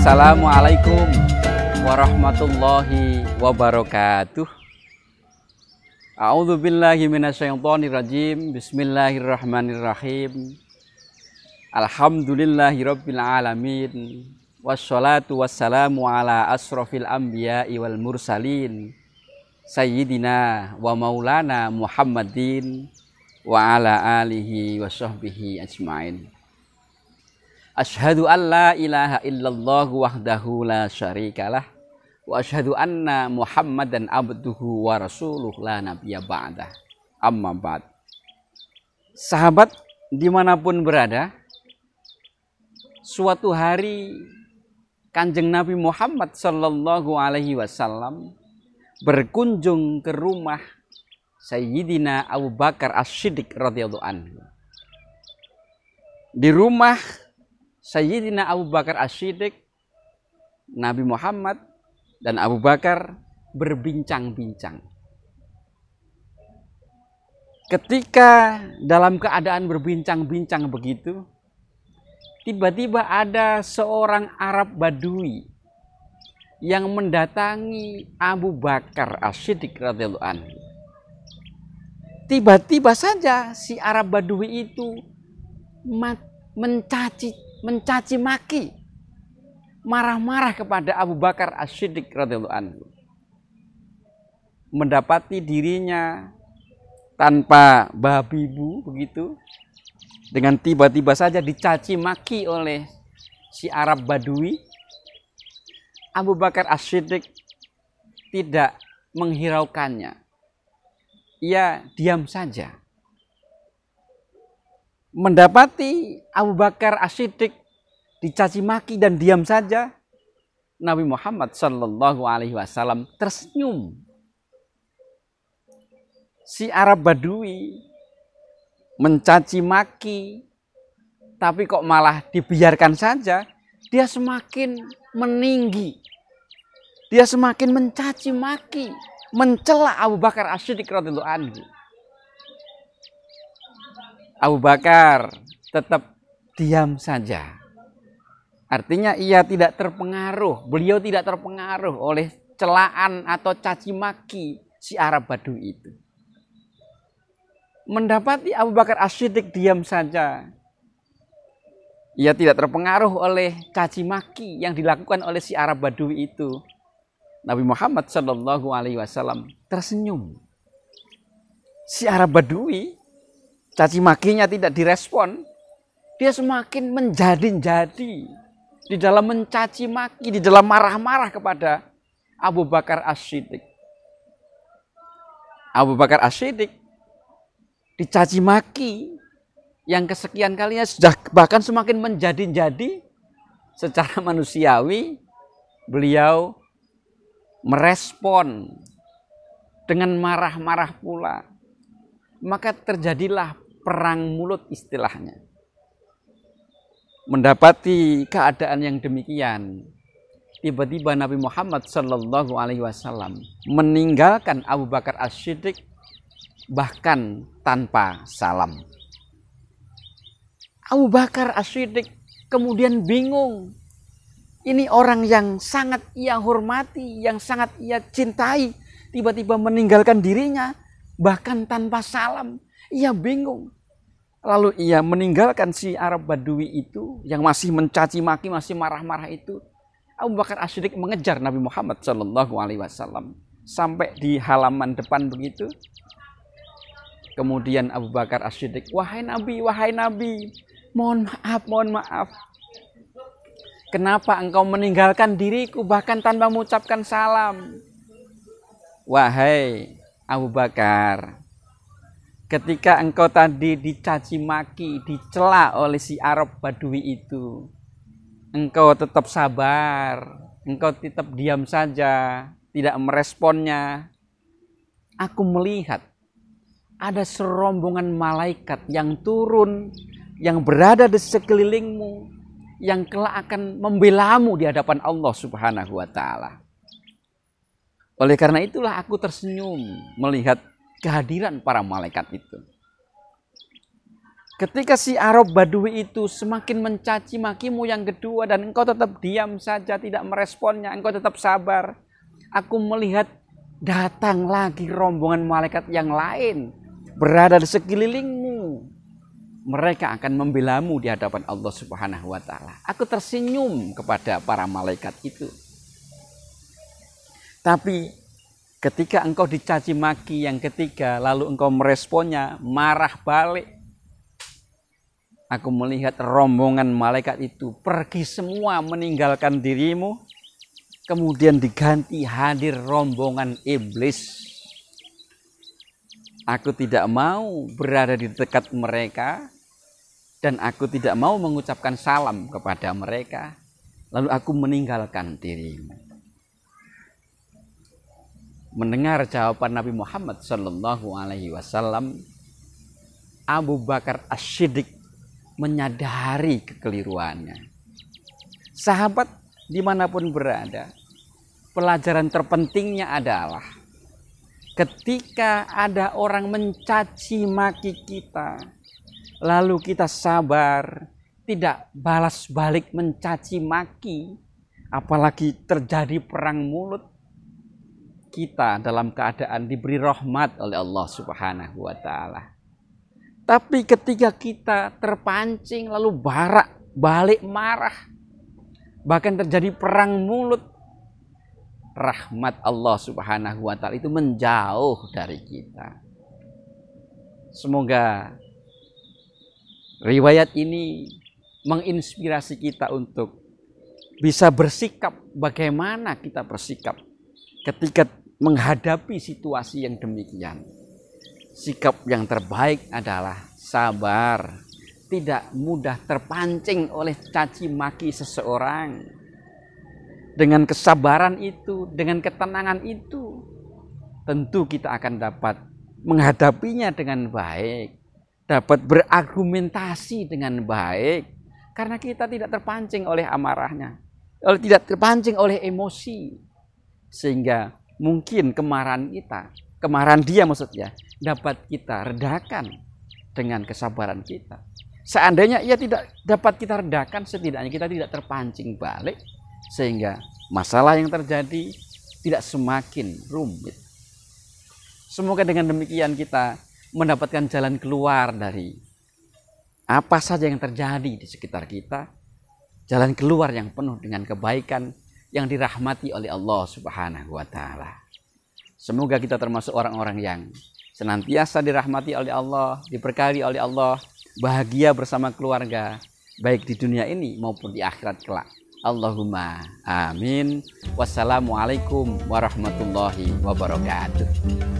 Assalamualaikum warahmatullahi wabarakatuh. A'udzu billahi minasyaitonir rajim. Bismillahirrahmanirrahim. Alhamdulillahirabbil alamin. Wassalatu wassalamu ala asrofil anbiya'i wal mursalin. Sayyidina wa maulana Muhammadin wa ala alihi wa sahbihi ajmain. Asyhadu an la ilaha illallah wahdahu la syarikalah wa asyhadu anna Muhammadan abduhu wa rasuluh la nabiyya ba'dah. Amma ba'd. Sahabat dimanapun berada, suatu hari Kanjeng Nabi Muhammad sallallahu alaihi wasallam berkunjung ke rumah Sayyidina Abu Bakar As-Siddiq radhiyallahu anhu. Di rumah Sayyidina Abu Bakar As-Siddiq, Nabi Muhammad dan Abu Bakar berbincang-bincang. Ketika dalam keadaan berbincang-bincang begitu, tiba-tiba ada seorang Arab Badui yang mendatangi Abu Bakar As-Siddiq radhiyallahu anhu. Tiba-tiba saja si Arab Badui itu mencaci maki, marah-marah kepada Abu Bakar As-Siddiq radhiyallahu anhu. Mendapati dirinya tanpa babi bu begitu, dengan tiba-tiba saja dicaci maki oleh si Arab Badui, Abu Bakar As-Siddiq tidak menghiraukannya. Ia diam saja. Mendapati Abu Bakar As-Siddiq dicaci maki dan diam saja, Nabi Muhammad sallallahu alaihi wasallam tersenyum. Si Arab Badui mencaci maki, tapi kok malah dibiarkan saja, dia semakin meninggi. Dia semakin mencaci maki, mencela Abu Bakar As-Siddiq radhiyallahu anhu. Abu Bakar tetap diam saja. Artinya ia tidak terpengaruh, beliau tidak terpengaruh oleh celaan atau caci maki si Arab Badui itu. Mendapati Abu Bakar As-Siddiq diam saja, ia tidak terpengaruh oleh caci maki yang dilakukan oleh si Arab Badui itu. Nabi Muhammad sallallahu alaihi wasallam tersenyum. Si Arab Badui, caci makinya tidak direspon, dia semakin menjadi-jadi di dalam mencaci maki, di dalam marah-marah kepada Abu Bakar As-Siddiq. Abu Bakar As-Siddiq dicaci maki yang kesekian kalinya sudah bahkan semakin menjadi-jadi. Secara manusiawi beliau merespon dengan marah-marah pula. Maka terjadilah perang mulut istilahnya. Mendapati keadaan yang demikian, tiba-tiba Nabi Muhammad sallallahu alaihi wasallam meninggalkan Abu Bakar As-Siddiq bahkan tanpa salam. Abu Bakar As-Siddiq kemudian bingung. Ini orang yang sangat ia hormati, yang sangat ia cintai, tiba-tiba meninggalkan dirinya bahkan tanpa salam. Ia bingung. Lalu ia meninggalkan si Arab Badui itu yang masih mencaci maki, masih marah-marah itu. Abu Bakar As-Siddiq mengejar Nabi Muhammad sallallahu alaihi wasallam sampai di halaman depan begitu. Kemudian Abu Bakar As-Siddiq, wahai Nabi, mohon maaf. Kenapa engkau meninggalkan diriku bahkan tanpa mengucapkan salam? Wahai Abu Bakar, ketika engkau tadi dicaci maki, dicela oleh si Arab Badui itu, engkau tetap sabar, engkau tetap diam saja, tidak meresponnya. Aku melihat ada serombongan malaikat yang turun, yang berada di sekelilingmu, yang kelak akan membelamu di hadapan Allah Subhanahu wa ta'ala. Oleh karena itulah aku tersenyum melihat kehadiran para malaikat itu. Ketika si Arab Badui itu semakin mencaci makimu yang kedua dan engkau tetap diam saja, tidak meresponnya, engkau tetap sabar. Aku melihat datang lagi rombongan malaikat yang lain berada di sekelilingmu. Mereka akan membelamu di hadapan Allah Subhanahu wa Ta'ala. Aku tersenyum kepada para malaikat itu. Tapi ketika engkau dicaci maki yang ketiga, lalu engkau meresponnya, marah balik. Aku melihat rombongan malaikat itu pergi semua meninggalkan dirimu. Kemudian diganti hadir rombongan iblis. Aku tidak mau berada di dekat mereka. Dan aku tidak mau mengucapkan salam kepada mereka. Lalu aku meninggalkan dirimu. Mendengar jawaban Nabi Muhammad SAW, Abu Bakar As-Siddiq menyadari kekeliruannya. Sahabat dimanapun berada, pelajaran terpentingnya adalah ketika ada orang mencaci maki kita, lalu kita sabar, tidak balas balik mencaci maki, apalagi terjadi perang mulut, kita dalam keadaan diberi rahmat oleh Allah Subhanahu wa Ta'ala. Tapi ketika kita terpancing lalu balik marah, bahkan terjadi perang mulut, rahmat Allah Subhanahu wa Ta'ala itu menjauh dari kita. Semoga riwayat ini menginspirasi kita untuk bisa bersikap bagaimana kita bersikap ketika menghadapi situasi yang demikian. Sikap yang terbaik adalah sabar, tidak mudah terpancing oleh caci maki seseorang. Dengan kesabaran itu, dengan ketenangan itu, tentu kita akan dapat menghadapinya dengan baik, dapat berargumentasi dengan baik, karena kita tidak terpancing oleh amarahnya, tidak terpancing oleh emosi, sehingga mungkin kemarahan dia maksudnya, dapat kita redakan dengan kesabaran kita. Seandainya ia tidak dapat kita redakan, setidaknya kita tidak terpancing balik, sehingga masalah yang terjadi tidak semakin rumit. Semoga dengan demikian kita mendapatkan jalan keluar dari apa saja yang terjadi di sekitar kita, jalan keluar yang penuh dengan kebaikan yang dirahmati oleh Allah Subhanahu wa Ta'ala. Semoga kita termasuk orang-orang yang senantiasa dirahmati oleh Allah, diberkahi oleh Allah, bahagia bersama keluarga, baik di dunia ini maupun di akhirat kelak. Allahumma amin. Wassalamualaikum warahmatullahi wabarakatuh.